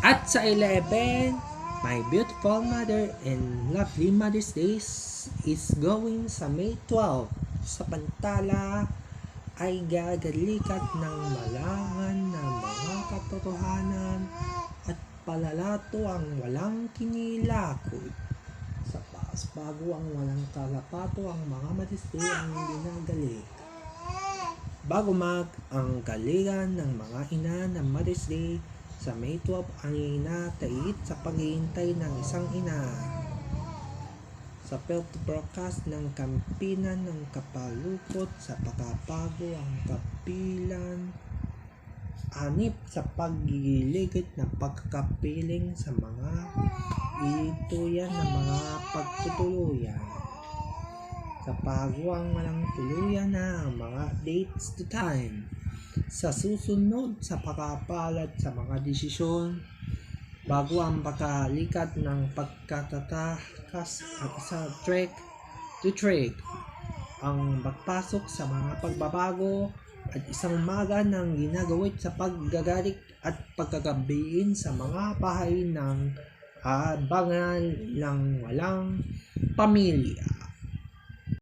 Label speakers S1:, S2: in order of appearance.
S1: At sa 11, my beautiful mother and lovely Mother's Day is going sa May 12. Samantala ay gagalikat ng malangan ng mga katotohanan at palalato ang walang kinilakot. Sa paas bago ang walang kalapato ang mga Mother's Day ang ginagalik. Bago ang galigan ng mga ina ng Mother's Day, sa May 12 ang inatait sa paghihintay ng isang ina. Sa broadcast ng kampinan ng kapalukot sa pagkapago ang kapilan, anip sa paggiligit na pagkakapiling sa mga ituyan ng mga pagtutuluyan. Sa pagawang walang tuluyan na ang mga dates to time. Sa susunod sa pagkapalad sa mga desisyon, bago ang pagkalikat ng pagkatatakas at sa trick to trick, ang magpasok sa mga pagbabago at isang maga ng ginagawit sa paggagarik at pagkagabiin sa mga bahay ng abangan ng walang pamilya.